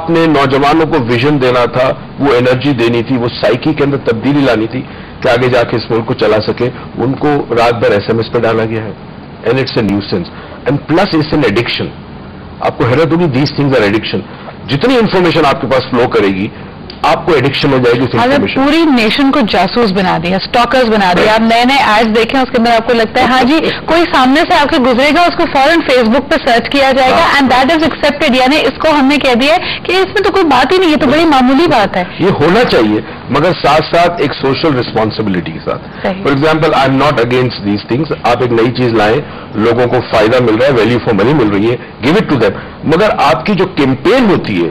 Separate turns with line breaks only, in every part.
آپ نے نوجوانوں کو ویژن دینا تھا, وہ انرجی دینی تھی, وہ سائیکی کے اندر تبدیلی لانی تھی کہ آگے جا کے اس ملک کو چلا سکے. ان کو رات بھر SMS پہ ڈالا گیا ہے, and it's a nuisance, and plus it's an addiction. آپ کو حیرت ہوگی, دیز تھنگز آر ایڈکشن. جتنی انفارمیشن آپ کے پاس فلو کرے گی آپ کو ایڈکشن ہو جائے گی.
پوری نیشن کو جاسوس بنا دیا, سٹاکرز بنا دیا. آپ نئے نئے ایڈز دیکھیں, اس کے اندر آپ کو لگتا ہے ہاں جی کوئی سامنے سے آپ کے گزرے گا, اس کو فوراً فیس بک پہ سرچ کیا جائے گا, اینڈ دیٹ از ایکسپٹیڈ. یعنی اس کو ہم نے کہہ دیا ہے کہ اس میں تو کوئی بات ہی نہیں, یہ تو بڑی معمولی بات ہے.
یہ ہونا چاہیے مگر ساتھ ساتھ ایک سوشل ریسپانسبلٹی کے ساتھ. For example, I am not against these things. آپ ایک نئی چیز لائیں, لوگوں کو فائدہ مل رہا ہے, ویلیو فار منی مل رہی ہے, گیو اٹ ٹو دیم. مگر آپ کی جو کیمپین ہوتی ہے,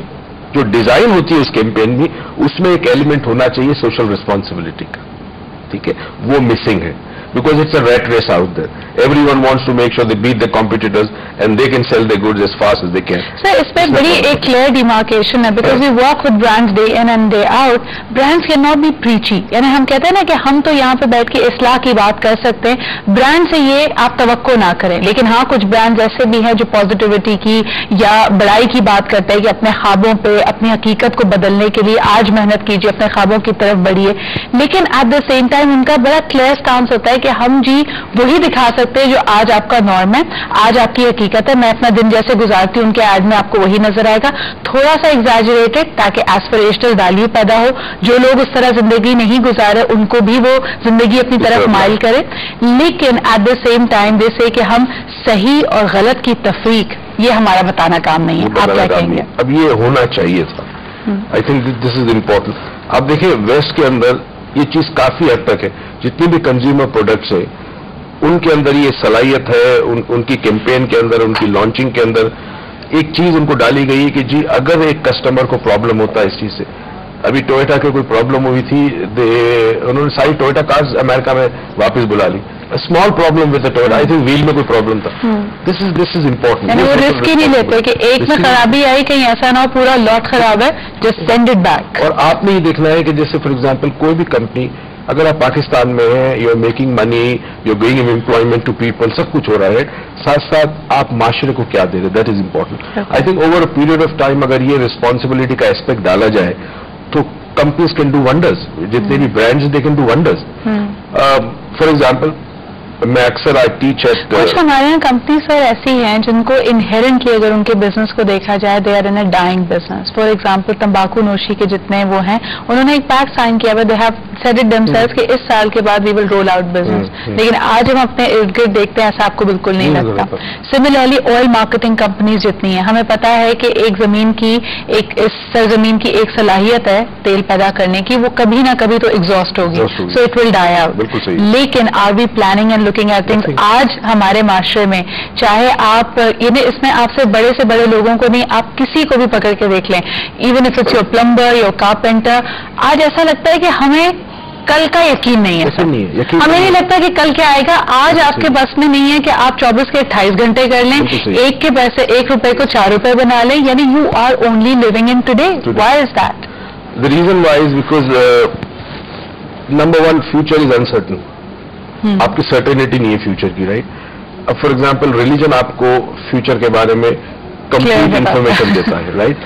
جو ڈیزائن ہوتی ہے اس کیمپین میں, اس میں ایک ایلیمنٹ ہونا چاہیے سوشل ریسپانسبلٹی کا. ٹھیک ہے, وہ مسنگ ہے because it's a rat race out there. Everyone wants to make sure they beat the competitors and they can sell their goods as fast as they can.
Sir, اس پہ بڑی ایک clear demarcation ہے because we work with brands day in and day out. Brands cannot be preachy. یعنی ہم کہتے ہیں نا کہ ہم تو یہاں پہ بیٹھ کے اصلاح کی بات کر سکتے ہیں, برانڈ سے یہ آپ توقع نہ کریں. لیکن ہاں کچھ برانڈز ایسے بھی ہیں جو پازیٹیوٹی کی یا بڑائی کی بات کرتے ہیں کہ اپنے خوابوں پہ, اپنی حقیقت کو بدلنے کے لیے آج محنت کیجیے, اپنے خوابوں کی طرف بڑھیے. لیکن ایٹ دا سیم ٹائم ان کا بڑا کلیئر اسٹانس ہوتا ہے کہ ہم جی وہی دکھا سکتے ہیں جو آج آپ کا نارم ہے, آج آپ کی حقیقت ہے. میں اپنا دن جیسے گزارتی ہوں ان کے ایڈ میں آپ کو وہی نظر آئے گا, تھوڑا سا ایگزیجریٹڈ تاکہ ایسپریشنل ویلیو پیدا ہو. جو لوگ اس طرح زندگی نہیں گزارے ان کو بھی وہ زندگی اپنی طرف مائل کرے. لیکن ایٹ دا سیم ٹائم دے سے کہ ہم صحیح اور غلط کی تفریق, یہ ہمارا بتانا کام نہیں ہے. آپ کیا کہیں گے؟
اب یہ ہونا چاہیے تھا. I think this is important. اب دیکھیں ویسٹ کے اندر یہ چیز کافی حد تک ہے. جتنی بھی کنزیومر پروڈکٹس ہیں ان کے اندر یہ صلاحیت ہے, ان کی کیمپین کے اندر, ان کی لانچنگ کے اندر ایک چیز ان کو ڈالی گئی کہ جی اگر ایک کسٹمر کو پرابلم ہوتا ہے اس چیز سے. ابھی ٹوئیٹا کے کوئی پرابلم ہوئی تھی, انہوں نے ساری ٹوئیٹا کارز امریکہ میں واپس بلا لی. Small problem with Toyota, I think well میں کوئی پرابلم تھا. دس از امپورٹنٹ.
وہ رسک ہی نہیں لیتے کہ ایک میں خرابی آئی کہیں ایسا نہ ہو پورا لاٹ خراب ہے, جسٹ سینڈ اٹ بیک.
اور آپ نے یہ دیکھنا ہے کہ جیسے فار ایگزامپل کوئی بھی کمپنی, اگر آپ پاکستان میں ہیں, you are making money, you are going employment to people, سب کچھ ہو رہا ہے, ساتھ ساتھ آپ معاشرے کو کیا دے رہے, that is important. I think over a period of time اگر یہ ریسپانسبلٹی کا اسپیکٹ ڈالا جائے تو کمپنیز کین ڈو ونڈرز. جتنے بھی brands they can do wonders. For example میں اکثر آئی ٹیچ ایٹ,
کچھ ہمارے یہاں کمپنیز سر ایسی ہیں جن کو انہیرنٹلی اگر ان کے بزنس کو دیکھا جائے they are in a dying business. For example تمباکو نوشی کے جتنے وہ ہیں, انہوں نے ایک پیک سائن کیا ہوا, دے ہیو سیڈ اٹ دمسیلز کہ اس سال کے بعد وی ول رول آؤٹ بزنس. لیکن آج ہم اپنے ارد گرد دیکھتے ہیں ایسا آپ کو بالکل نہیں لگتا. سملرلی آئل مارکیٹنگ کمپنیز جتنی ہیں, ہمیں پتا ہے کہ ایک زمین کی, ایک اس سرزمین کی ایک صلاحیت ہے تیل پیدا کرنے کی, وہ کبھی نہ کبھی تو ایگزاسٹ ہوگی, so it will die out. لیکن are we planning and looking at things. آج ہمارے معاشرے میں چاہے آپ یعنی اس میں آپ سے بڑے لوگوں کو نہیں, آپ کسی کو بھی پکڑ کے دیکھ لیں, even if it's your plumber, your carpenter, آج ایسا لگتا ہے کہ ہمیں کل کا یقین نہیں ہے. ہمیں نہیں لگتا کہ کل کیا آئے گا. آج آپ کے بس میں نہیں ہے کہ آپ 24 کے 28 گھنٹے کر لیں, ایک کے پیسے 1 روپے کو 4 روپے بنا لیں. یعنی you are only living in today. Why is that?
The reason why is because number one, future is uncertain. آپ کی سرٹینٹی نہیں ہے فیوچر کی, رائٹ. اب فار ایگزامپل ریلیجن آپ کو فیوچر کے بارے میں کمپلیٹ انفارمیشن دیتا ہے, right.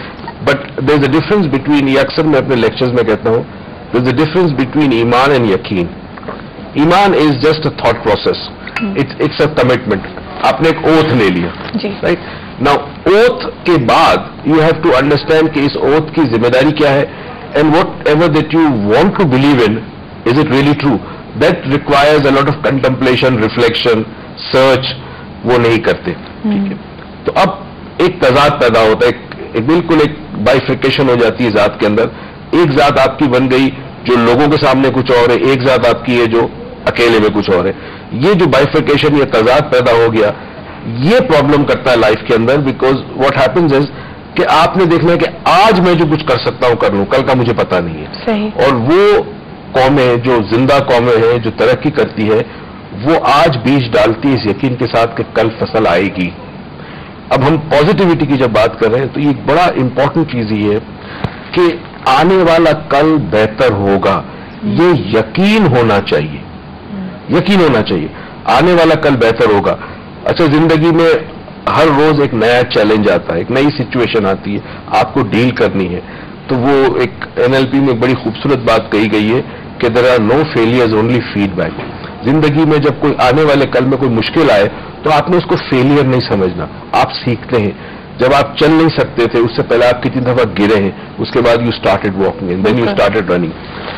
But there is a difference between, یہ اکثر میں اپنے لیکچرز میں کہتا ہوں, there is a difference between ایمان اینڈ یقین. ایمان is just a thought process, it's a commitment. آپ نے ایک اوتھ لے لیا, رائٹ. ناؤ اوتھ کے بعد یو ہیو ٹو انڈرسٹینڈ کہ اس اوتھ کی ذمہ داری کیا ہے, and whatever that you want to believe in, is it really true. That requires a lot of contemplation, reflection, search. وہ نہیں کرتے. تو اب ایک تضاد پیدا ہوتا ہے, بالکل ایک بائیفرکیشن ہو جاتی ہے ذات کے اندر. ایک ذات آپ کی بن گئی جو لوگوں کے سامنے کچھ اور ہے, ایک ذات آپ کی ہے جو اکیلے میں کچھ اور ہے. یہ جو بائیفرکیشن یا تضاد پیدا ہو گیا, یہ پرابلم کرتا ہے لائف کے اندر. بیکاز واٹ ہیپنز از کہ آپ نے دیکھنا ہے کہ آج میں جو کچھ کر سکتا ہوں کر لوں, کل کا مجھے پتا نہیں ہے. اور وہ قومیں جو زندہ قومیں ہیں, جو ترقی کرتی ہے, وہ آج بیج ڈالتی ہے اس یقین کے ساتھ کہ کل فصل آئے گی. اب ہم پازیٹیوٹی کی جب بات کر رہے ہیں تو یہ بڑا امپورٹنٹ چیز یہ ہے کہ آنے والا کل بہتر ہوگا. یہ یقین ہونا چاہیے, یقین ہونا چاہیے آنے والا کل بہتر ہوگا. اچھا, زندگی میں ہر روز ایک نیا چیلنج آتا ہے, ایک نئی سچویشن آتی ہے, آپ کو ڈیل کرنی ہے. تو وہ ایک NLP میں بڑی خوبصورت بات کہی گئی ہے کہ there are no failures, only feedback. زندگی میں جب کوئی آنے والے کل میں کوئی مشکل آئے تو آپ نے اس کو فیلئر نہیں سمجھنا, آپ سیکھتے ہیں. جب آپ چل نہیں سکتے تھے اس سے پہلے آپ کتنی دفعہ گرے ہیں, اس کے بعد you started walking and then you started running.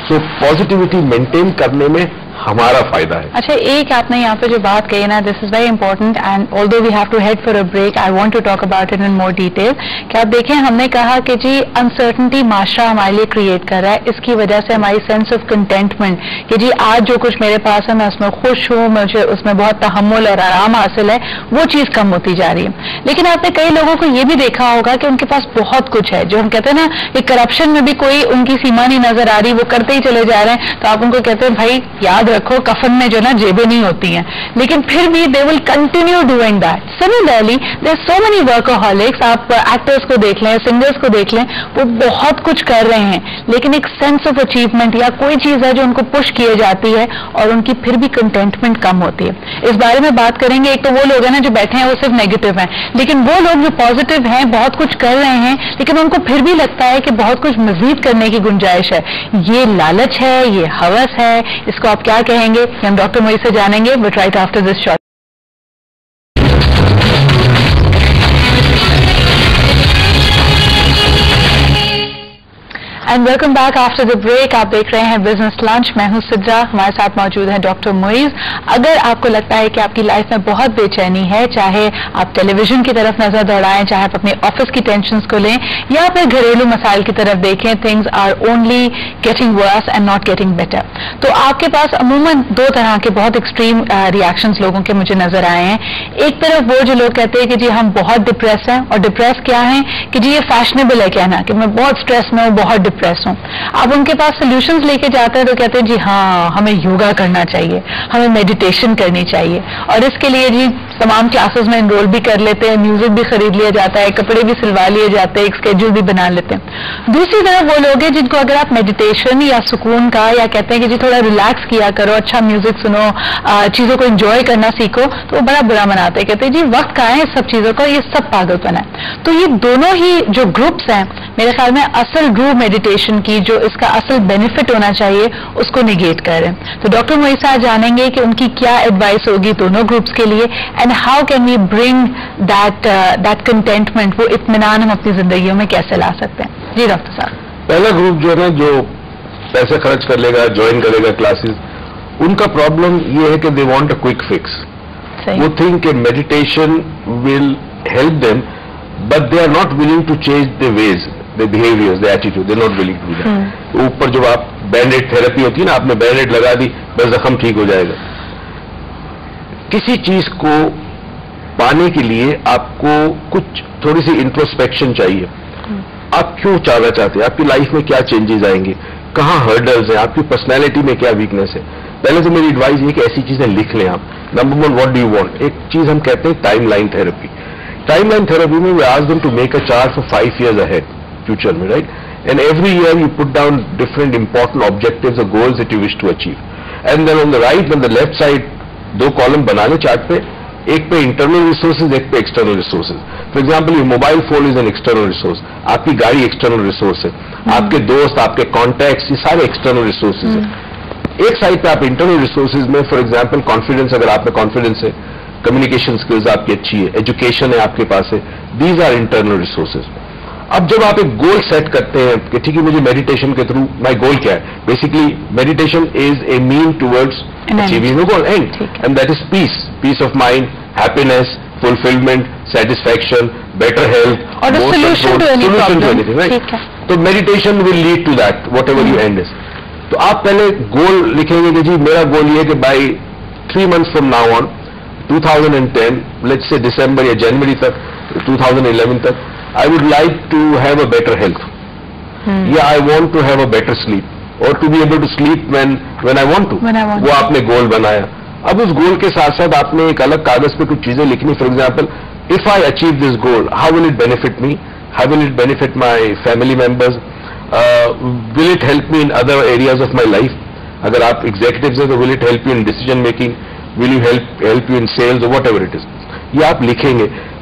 So positivity maintain کرنے میں ہمارا فائدہ ہے.
اچھا, ایک آپ نے یہاں پہ جو بات کہی نا, this is very important and although we have to head for a break, I want to talk about it in more detail. کہ آپ دیکھیں, ہم نے کہا کہ جی انسرٹنٹی معاشرہ ہمارے لیے کریٹ کر رہا ہے, اس کی وجہ سے ہماری سینس آف کنٹینٹمنٹ کہ جی آج جو کچھ میرے پاس ہے میں اس میں خوش ہوں, مجھے اس میں بہت تحمل اور آرام حاصل ہے, وہ چیز کم ہوتی جا رہی ہے. لیکن آپ نے کئی لوگوں کو یہ بھی دیکھا ہوگا کہ ان کے پاس بہت کچھ ہے, جو ہم کہتے ہیں نا کہ کرپشن میں بھی کوئی ان کی سیما نہیں نظر آ رہی, وہ کرتے ہی چلے جا رہے ہیں. تو آپ ان کو کہتے ہیں بھائی یاد رکھو کفن میں جو نا جیبیں نہیں ہوتی ہیں, لیکن پھر بھی they will continue doing that. Similarly there so many workaholics, آپ ایکٹرس کو دیکھ لیں, سنگرس کو دیکھ لیں, وہ بہت کچھ کر رہے ہیں لیکن ایک سینس آف اچیومنٹ یا کوئی چیز ہے جو ان کو پش کیے جاتی ہے اور ان کی پھر بھی کنٹینٹمنٹ کم ہوتی ہے. اس بارے میں بات کریں گے. ایک تو وہ لوگ ہیں نا جو بیٹھے ہیں وہ صرف نیگیٹو ہیں, لیکن وہ لوگ جو پازیٹو ہیں, بہت کچھ کر رہے ہیں لیکن ان کو پھر بھی لگتا ہے کہ بہت کچھ مزید کرنے کی گنجائش ہے. یہ لالچ ہے, یہ ہوس ہے, اس کو آپ کیا کہیں گے؟ ہم ڈاکٹر موئی سے جانیں گے, but right after this short. And welcome back after the break. آپ دیکھ رہے ہیں بزنس لنچ, میں ہوں سدرا, ہمارے ساتھ موجود ہیں ڈاکٹر موئز. اگر آپ کو لگتا ہے کہ آپ کی لائف میں بہت بے چینی ہے, چاہے آپ ٹیلی ویژن کی طرف نظر دوڑائیں, چاہے آپ اپنے آفس کی ٹینشنز کو لیں یا پھر گھریلو مسائل کی طرف دیکھیں, things are only getting worse and not getting better, تو آپ کے پاس عموماً دو طرح کے بہت ایکسٹریم ریئیکشنز لوگوں کے مجھے نظر آئے ہیں. ایک طرف وہ جو لوگ کہتے ہیں کہ جی ہم بہت ڈپریس ہیں, اور ڈپریس کیا ہیں کہ جی یہ فیشنیبل ہے کہنا کہ میں بہت اسٹریس میں ہوں, بہت ڈپریس ہوں. اب ان کے پاس سولوشنز لے کے جاتے ہیں تو کہتے ہیں جی ہاں ہمیں یوگا کرنا چاہیے, ہمیں میڈیٹیشن کرنی چاہیے, اور اس کے لیے جی تمام کلاسز میں انرول بھی کر لیتے ہیں, میوزک بھی خرید لیا جاتا ہے, کپڑے بھی سلوا لیے جاتے ہیں, ایک اسکیڈول بھی بنا لیتے ہیں. دوسری طرف وہ لوگ ہیں جن کو اگر آپ میڈیٹیشن یا سکون کا, یا کہتے ہیں کہ جی تھوڑا ریلیکس کیا کرو, اچھا میوزک سنو, چیزوں کو انجوائے کرنا سیکھو, تو وہ بڑا برا مناتے ہیں, کہتے ہیں جی وقت کہاں ہے اس سب چیزوں کا, یہ سب پاگل پن ہے. تو یہ دونوں ہی جو گروپس ہیں میرے خیال میں اصل روح میڈیٹیشن کی, جو اس کا اصل بینیفٹ ہونا چاہیے, اس کو نگیٹ کر رہے ہیں. تو ڈاکٹر موئی صاحب جانیں گے کہ ان کی کیا ایڈوائس ہوگی دونوں گروپس کے لیے, and how can we bring that contentment, وہ اطمینان ہم اپنی زندگیوں میں کیسے لا سکتے ہیں. جی ڈاکٹر صاحب.
پہلا گروپ جو ہے نا, جو پیسے خرچ کر لے گا, جوائن کرے گا کلاسز, ان کا پرابلم یہ ہے کہ they want a quick fix. وہ تھنک کہ meditation will help them, but they are not willing to change the ways, the behaviors, the attitude, they're not willing to do that. اوپر جب آپ banded therapy ہوتی ہے نا, آپ نے بینڈیڈ لگا دی بس زخم ٹھیک ہو جائے گا. کسی چیز کو پانے کے لیے آپ کو کچھ تھوڑی سی انٹروسپیکشن چاہیے. آپ کیوں چاہنا چاہتے ہیں, آپ کی لائف میں کیا چینجز آئیں گے, کہاں ہرڈلز ہیں, آپ کی پرسنالٹی میں کیا ویکنیس ہے. پہلے تو میری ایڈوائز یہ کہ ایسی چیزیں لکھ لیں آپ. Number 1, what do you want. ایک چیز ہم کہتے ہیں time line therapy. Time line therapy میں we ask them to make a chart for 5 years ahead, future میں, right? And every year you put down different important objectives or goals that you wish to achieve. And then on the right and the left side, 2 column بنا لیں chart پہ, ایک پہ internal resources, ایک پہ external resources. For example your mobile phone is an external resource, آپ کی گاڑی ایکسٹرنل ریسورس ہے, آپ کے دوست, آپ کے کانٹیکٹس, یہ سارے ایکسٹرنل ریسورسز ہیں. ایک سائڈ پہ آپ انٹرنل ریسورسز میں فار ایگزامپل کانفیڈنس, اگر آپ میں کانفیڈنس ہے, کمیونیکیشن اسکلز آپ کی اچھی ہے, ایجوکیشن ہے آپ کے پاس ہے, دیز آر انٹرنل ریسورسز. اب جب آپ ایک گول سیٹ کرتے ہیں کہ ٹھیک ہے مجھے میڈیٹیشن کے تھرو مائی گول کیا ہے, basically meditation is a mean towards achieving a goal, and that is peace of mind, happiness, fulfilment, satisfaction, better health,
اور سولوشن ٹو اینی پرابلم.
تو meditation will lead to that whatever you and is. تو آپ پہلے گول لکھیں گے کہ جی میرا گول یہ ہے کہ by 3 months from now on 2010, let's say December یا جنوری تک 2011 تک, I would like to have a better health. Yeah, I want to have a better sleep, or to be able to sleep when I want to. وہ آپ نے گول بنایا. اب اس گول کے ساتھ ساتھ آپ نے ایک الگ کاغذ پہ کچھ چیزیں لکھنی. For example, if I achieve this goal, how will it benefit me? How will it benefit my family members? Will it help me in other areas of my life? اگر آپ ایگزیکٹوز ہیں تو will it help you in decision making? Will you help you in sales or whatever it is? یہ آپ لکھیں گے.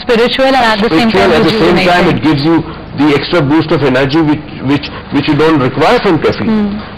spiritual and at the same
time it gives you the extra boost of energy which you don't require from caffeine.